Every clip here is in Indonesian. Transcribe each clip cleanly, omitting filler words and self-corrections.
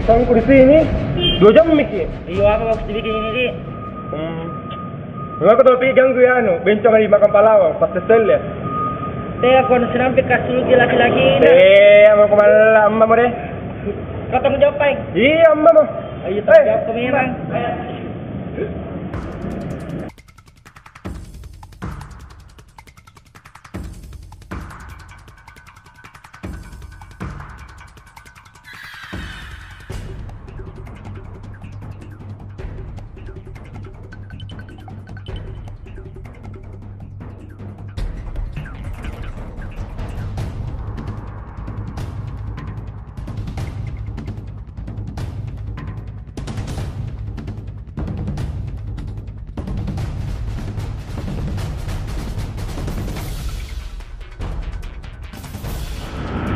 Pasangku di sini 2 jam mikir. Iya, apa harus dibikin ini, Di? Aku tuh pegang gue bencong di makam pahlawan pas kesel ya. Aku harus sampai kasih lu laki-laki ini. Mau kemana Mbak mau deh? Kau tanggung jawab, Pai? Iya Mbak mau. Ayo tanggung jawab kau memang.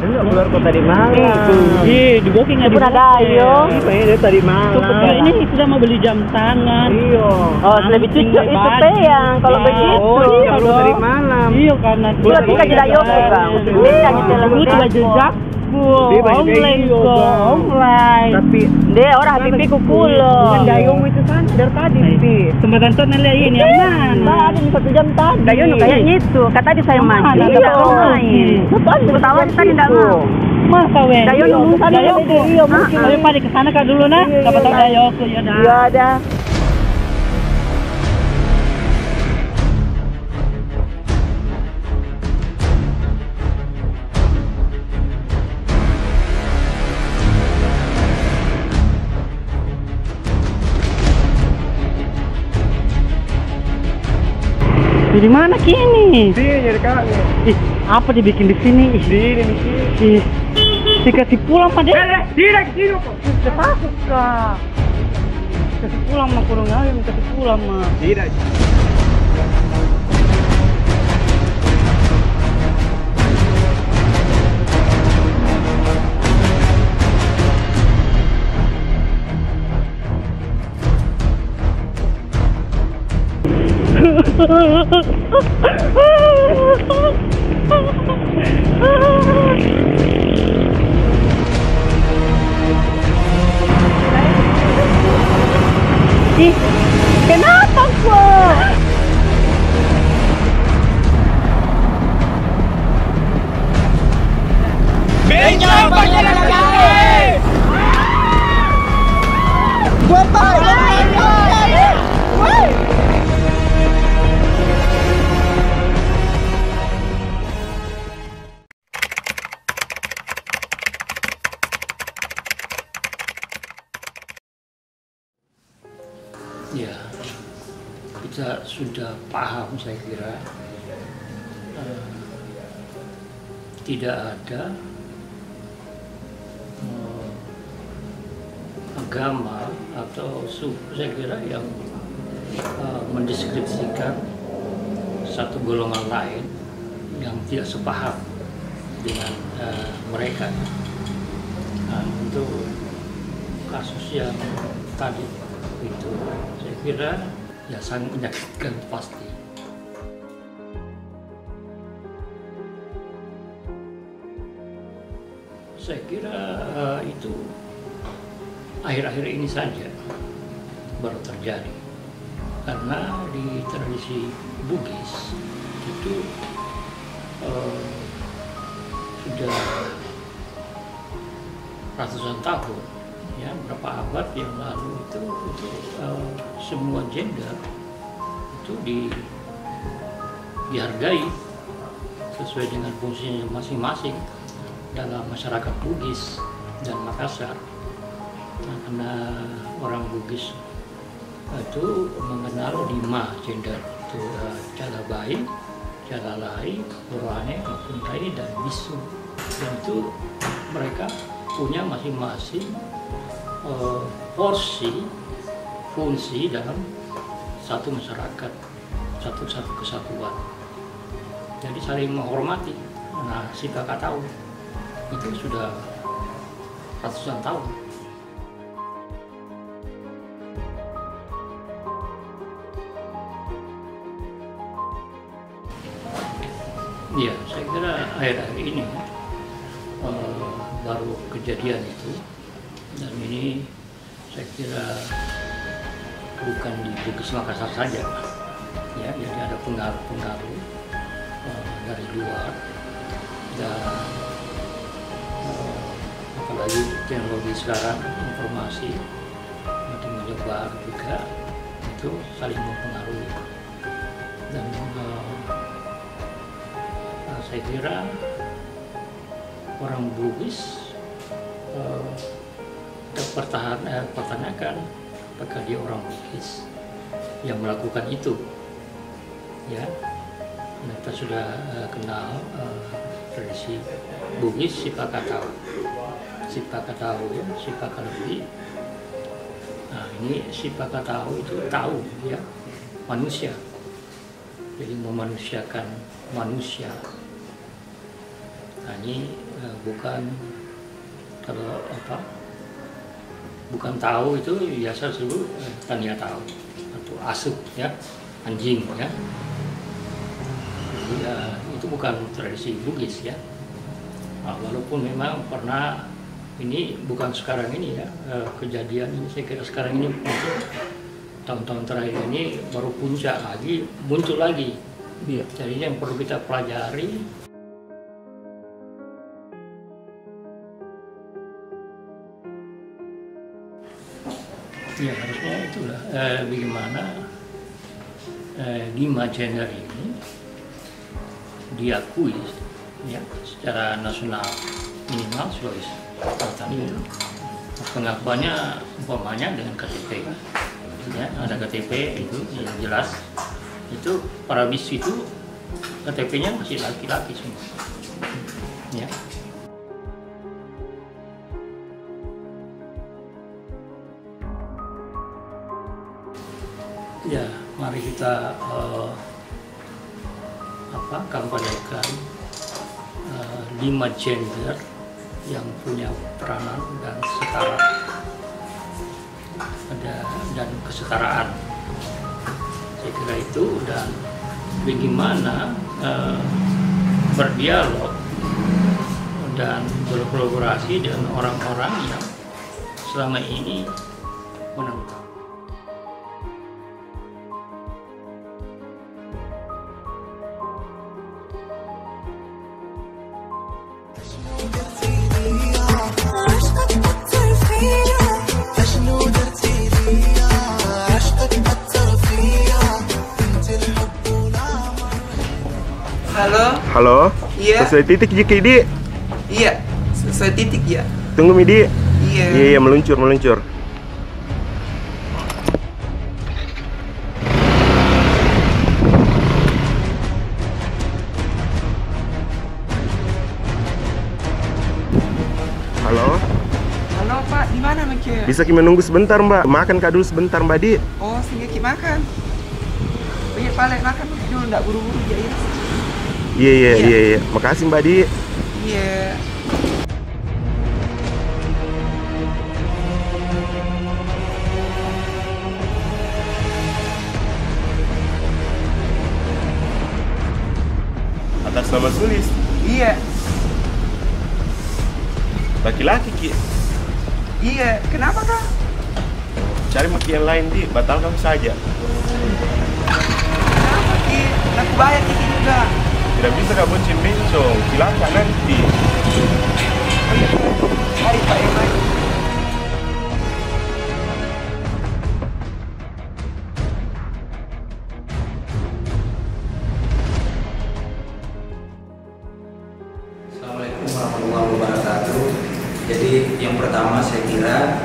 Keluar kota di malam. Di booking nggak di Dayo. Ini tadi malam. Ini sudah mau beli jam tangan. Iya. Oh, lebih cocok itu teh yang kalau begitu. Oh iya, tadi malam. Iya karena Buat kita jadi Dayo Bang. itu baju jak. Online kok, online. Tapi Dia orang pipi kukulo. bukan dayung itu kan dari tadi Pi. Kesempatan tuh nilai ini yang mana? Tadi 1 jam tadi. Dayung Kayaknya itu. Kata tadi saya main. Mana? Iya, Dapat main. Betul, ketahuan tadi enggak mau. Masa weh? Dayung tadi iya mungkin. Ayo Pak ke sana kan dulu nah. Dapat tahu Dayoku ya dah. Iya ada. Di mana kini? Sini jadi kami. Ih, apa dibikin di sini? Sini di sini. Ih, dikasih pulang Pak Dek. Tidak sini kok. Sudah takut Kak. Kasih pulang mah kurang ayam, kasih pulang mah. Tidak. Ih, kenapa kok? Benyol banyak lagi. Gua tahu. Ya, kita sudah paham saya kira tidak ada agama atau suku saya kira yang mendeskripsikan satu golongan lain yang tidak sepaham dengan mereka. Nah, untuk kasus yang tadi itu saya kira ya sangat menyakitkan pasti. Saya kira itu akhir-akhir ini saja baru terjadi, karena di tradisi Bugis itu sudah ratusan tahun, ya berapa abad yang lalu itu semua gender itu dihargai sesuai dengan fungsinya masing-masing dalam masyarakat Bugis dan Makassar. Nah, karena orang Bugis itu mengenal 5 gender, itu Calabai, Calalai, Purwane, Mapuntai, dan Bisu. Dan itu mereka punya masing-masing porsi fungsi dalam satu masyarakat, satu kesatuan. Jadi saling menghormati. Nah, si kakak tahu itu sudah ratusan tahun. Ya, saya kira akhir-akhir ini baru kejadian itu. Dan ini saya kira bukan di Bugis Makassar saja, ya, jadi ada pengaruh-pengaruh dari luar, dan apalagi teknologi sekarang, informasi makin menyebar juga, itu saling mempengaruhi. Dan saya kira orang Bugis pertanyakan apakah dia orang Bugis yang melakukan itu, ya. Kita sudah kenal tradisi Bugis Sipakatau, ya, Sipakalebi. Nah, ini Sipakatau itu tahu, ya, manusia, jadi memanusiakan manusia. Nah, ini bukan, kalau bukan tahu itu biasa disebut tania tahu atau asup, ya, anjing, ya. Jadi, itu bukan tradisi Bugis, ya. Nah, walaupun memang pernah, ini bukan sekarang ini, ya, kejadian ini saya kira sekarang ini tahun-tahun terakhir ini baru puncak lagi, muncul lagi. Iya. Jadi yang perlu kita pelajari. Ya, harusnya itulah bagaimana 5 gender ini diakui, ya, secara nasional minimal Sulawesi Selatan itu. Pengakuannya umpamanya dengan KTP, ya, ada KTP itu yang jelas, itu para bis itu KTP-nya masih laki-laki semua, ya. Ya, mari kita kampanyekan 5 gender yang punya peranan dan setara, dan kesetaraan. Saya kira itu, dan bagaimana berdialog dan berkolaborasi dengan orang-orang yang selama ini menentang. Halo. Halo. Iya. Sesuai titik Jiki Di. Iya. Sesuai titik ya. Tunggu Midi. Iya. Iya, meluncur. Halo. Halo Pak, di mana Mak? Bisa kita menunggu sebentar Mbak? Makan Kak dulu sebentar Mbak Di. Oh, sehingga kita makan. Banyak Pak, makan dulu, nggak buru-buru ya. Iya. Makasih Mbak Di. Iya. Atas nama Sulis. Iya. Laki-laki Ki. Iya. Kenapa Kak? Cari maki yang lain Di, batalkan saja. Kenapa Ki? Aku bayar Ki juga. Tidak bisa Kak bonceng-bencong, silakan nanti. Mari Pak yang lain. Assalamualaikum warahmatullahi wabarakatuh. Jadi yang pertama saya kira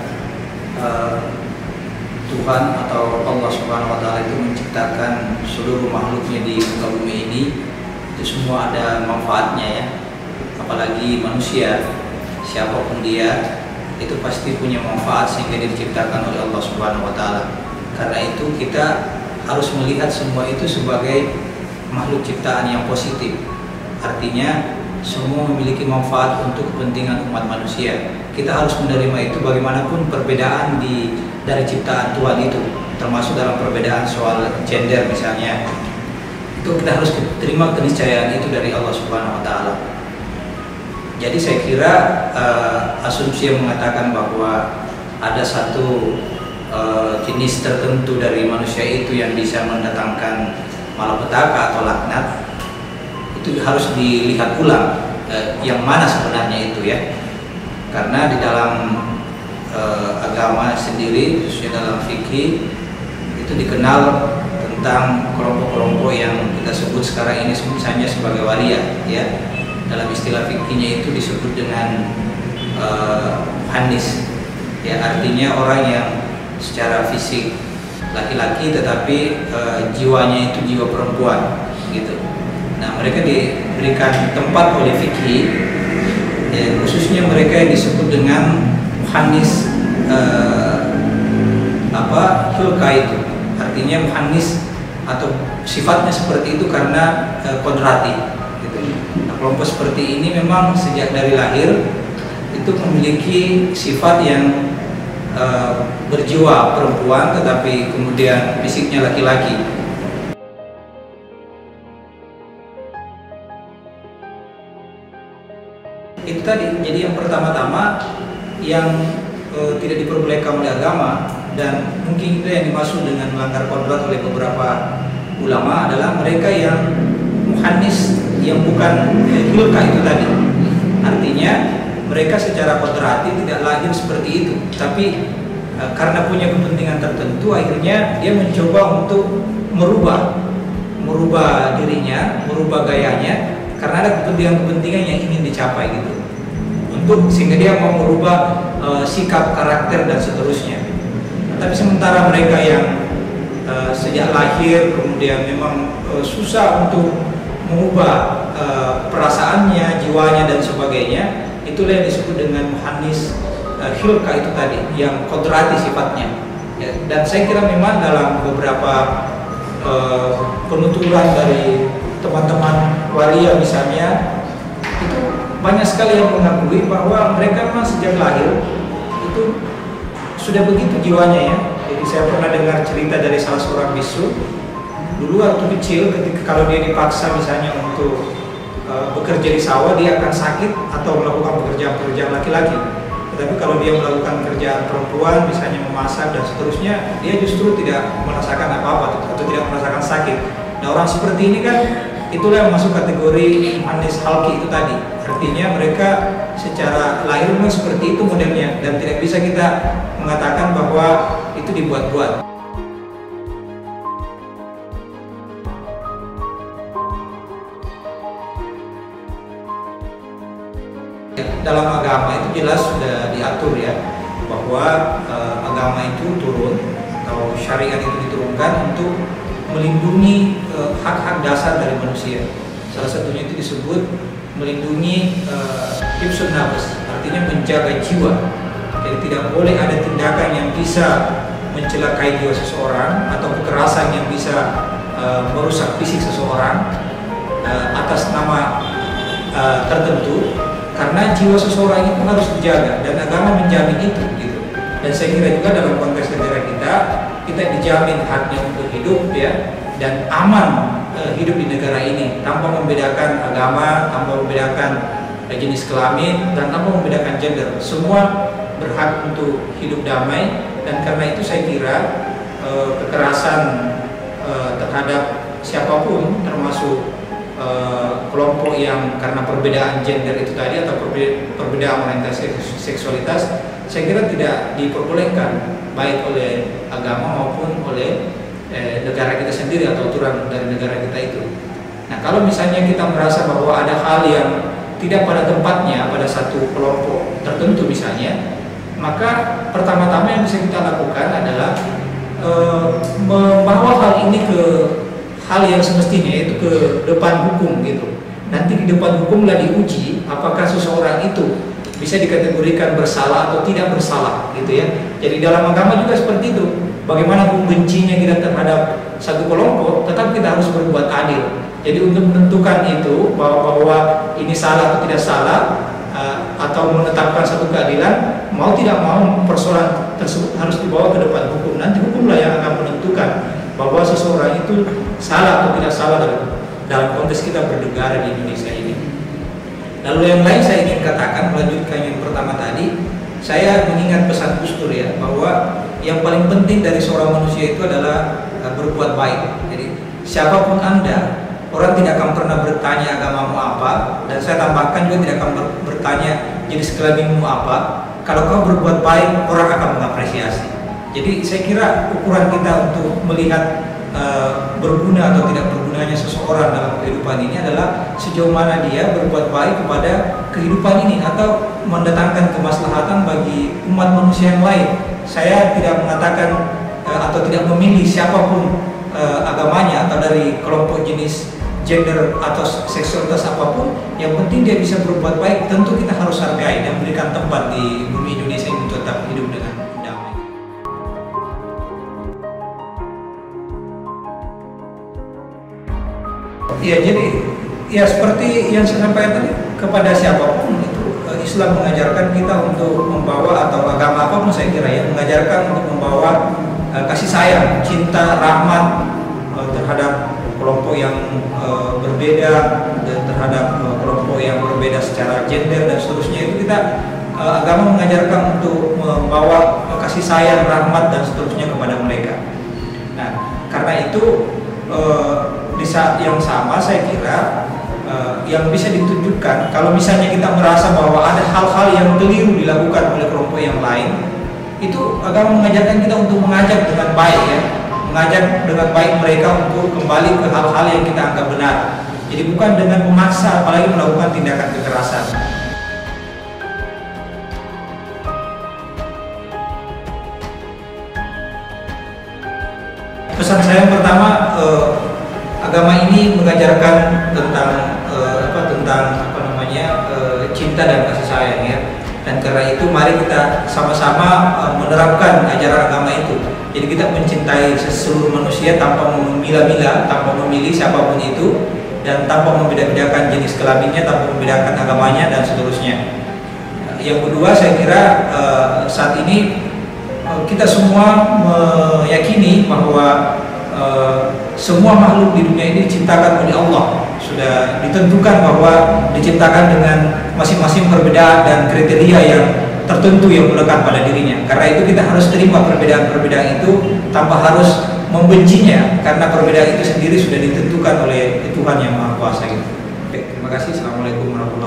Tuhan atau Allah Subhanahu wa Ta'ala itu menciptakan seluruh makhluknya di muka bumi ini, itu semua ada manfaatnya, ya. Apalagi manusia, siapapun dia, itu pasti punya manfaat sehingga diciptakan oleh Allah Subhanahu wa Ta'ala. Karena itu kita harus melihat semua itu sebagai makhluk ciptaan yang positif. Artinya semua memiliki manfaat untuk kepentingan umat manusia. Kita harus menerima itu bagaimanapun perbedaan dari ciptaan Tuhan itu, termasuk dalam perbedaan soal gender misalnya. Itu kita harus terima keniscayaan itu dari Allah Subhanahu wa Ta'ala. Jadi saya kira asumsi yang mengatakan bahwa ada satu jenis tertentu dari manusia itu yang bisa mendatangkan malapetaka atau laknat, itu harus dilihat ulang yang mana sebenarnya itu ya. Karena di dalam agama sendiri, khususnya dalam fikih, itu dikenal tentang kelompok-kelompok yang kita sebut sekarang ini misalnya sebagai waria ya. Dalam istilah fikihnya itu disebut dengan hanis ya, artinya orang yang secara fisik laki-laki tetapi jiwanya itu jiwa perempuan gitu. Nah, mereka diberikan tempat oleh fikih ya, khususnya mereka yang disebut dengan muhannis hilka itu, artinya muhannis atau sifatnya seperti itu karena kodrati gitu. Nah, kelompok seperti ini memang sejak dari lahir itu memiliki sifat yang berjiwa perempuan tetapi kemudian fisiknya laki-laki. Itu tadi, jadi yang pertama-tama yang tidak diperbolehkan oleh agama dan mungkin itu yang dimaksud dengan melanggar kodrat oleh beberapa ulama adalah mereka yang muhannis yang bukan hilka itu tadi. Artinya mereka secara kodrati tidak lahir seperti itu, tapi karena punya kepentingan tertentu akhirnya dia mencoba untuk merubah dirinya, merubah gayanya karena ada kepentingan-kepentingan yang ingin dicapai gitu. Sehingga dia mau merubah sikap, karakter dan seterusnya. Tapi sementara mereka yang sejak lahir kemudian memang susah untuk mengubah perasaannya, jiwanya dan sebagainya, itulah yang disebut dengan muhannis hilka itu tadi, yang kodrati sifatnya ya. Dan saya kira memang dalam beberapa penuturan dari teman-teman waria misalnya, itu banyak sekali yang mengakui bahwa mereka memang sejak lahir itu sudah begitu jiwanya ya. Jadi saya pernah dengar cerita dari salah seorang bisu dulu waktu kecil, ketika kalau dia dipaksa misalnya untuk bekerja di sawah, dia akan sakit atau melakukan pekerjaan-pekerjaan laki-laki. Tetapi kalau dia melakukan pekerjaan perempuan, misalnya memasak dan seterusnya, dia justru tidak merasakan apa-apa atau tidak merasakan sakit. Nah, orang seperti ini kan itulah yang masuk kategori muhannis halki itu tadi. Artinya mereka secara lahir memang seperti itu modelnya dan tidak bisa kita mengatakan bahwa itu dibuat-buat. Dalam agama itu jelas sudah diatur ya, bahwa agama itu turun atau syariat itu diturunkan untuk melindungi hak-hak dasar dari manusia. Salah satunya itu disebut melindungi hifdzun nafs, artinya menjaga jiwa. Jadi tidak boleh ada tindakan yang bisa mencelakai jiwa seseorang atau kekerasan yang bisa merusak fisik seseorang atas nama tertentu. Karena jiwa seseorang itu harus dijaga dan agama menjamin itu gitu. Dan saya kira juga dalam konteks negara kita dijamin haknya untuk hidup ya, dan aman hidup di negara ini tanpa membedakan agama, tanpa membedakan jenis kelamin dan tanpa membedakan gender. Semua berhak untuk hidup damai, dan karena itu saya kira kekerasan terhadap siapapun termasuk kelompok yang karena perbedaan gender itu tadi atau perbedaan orientasi seksualitas, saya kira tidak diperbolehkan baik oleh agama maupun oleh negara kita sendiri atau aturan dari negara kita itu. Nah, kalau misalnya kita merasa bahwa ada hal yang tidak pada tempatnya pada satu kelompok tertentu misalnya, maka pertama-tama yang bisa kita lakukan adalah membawa hal ini ke hal yang semestinya, yaitu ke depan hukum gitu. Nanti di depan hukumlah diuji apakah seseorang itu bisa dikategorikan bersalah atau tidak bersalah gitu ya. Jadi dalam agama juga seperti itu. Bagaimana membencinya kita terhadap satu kelompok, tetap kita harus berbuat adil. Jadi untuk menentukan itu bahwa ini salah atau tidak salah, atau menetapkan satu keadilan, mau tidak mau persoalan tersebut harus dibawa ke depan hukum. Nanti hukumlah yang akan menentukan bahwa seseorang itu salah atau tidak salah dalam konteks kita bernegara di Indonesia ini. Lalu yang lain saya ingin katakan, melanjutkan yang pertama tadi, saya mengingat pesan Gus Dur ya, bahwa yang paling penting dari seorang manusia itu adalah berbuat baik. Jadi siapapun Anda, orang tidak akan pernah bertanya agamamu apa, dan saya tambahkan juga tidak akan bertanya jenis kelaminmu apa. Kalau kau berbuat baik, orang akan mengapresiasi. Jadi saya kira ukuran kita untuk melihat berguna atau tidak bergunanya seseorang dalam kehidupan ini adalah sejauh mana dia berbuat baik kepada kehidupan ini atau mendatangkan kemaslahatan bagi umat manusia yang lain. Saya tidak mengatakan atau tidak memilih siapapun agamanya atau dari kelompok jenis gender atau seksualitas apapun, yang penting dia bisa berbuat baik. Tentu kita harus hargai dan berikan tempat di bumi Indonesia ini untuk tetap hidup dengan damai. Ya, jadi ya seperti yang saya sampaikan tadi, kepada siapapun itu Islam mengajarkan kita untuk membawa, atau agama apapun saya kira ya, mengajarkan untuk membawa kasih sayang, cinta, rahmat terhadap kelompok yang berbeda, dan terhadap kelompok yang berbeda secara gender dan seterusnya. Itu kita agama mengajarkan untuk membawa kasih sayang, rahmat dan seterusnya kepada mereka. Nah, karena itu di saat yang sama saya kira yang bisa ditunjukkan kalau misalnya kita merasa bahwa ada hal-hal yang keliru dilakukan oleh kelompok yang lain, itu agama mengajarkan kita untuk mengajak dengan baik ya, mengajak dengan baik mereka untuk kembali ke hal-hal yang kita anggap benar. Jadi bukan dengan memaksa, apalagi melakukan tindakan kekerasan. Pesan saya yang pertama, agama ini mengajarkan tentang cinta dan kasih sayang ya. Dan karena itu mari kita sama-sama menerapkan ajaran agama itu. Jadi kita mencintai seluruh manusia tanpa memilah-milah, tanpa memilih siapapun itu, dan tanpa membeda-bedakan jenis kelaminnya, tanpa membedakan agamanya dan seterusnya. Yang kedua, saya kira saat ini kita semua meyakini bahwa semua makhluk di dunia ini diciptakan oleh Allah. Sudah ditentukan bahwa diciptakan dengan masing-masing perbedaan dan kriteria yang tertentu yang melekat pada dirinya. Karena itu kita harus terima perbedaan-perbedaan itu tanpa harus membencinya, karena perbedaan itu sendiri sudah ditentukan oleh Tuhan yang Maha Kuasa. Oke, terima kasih. Assalamualaikum warahmatullahi wabarakatuh.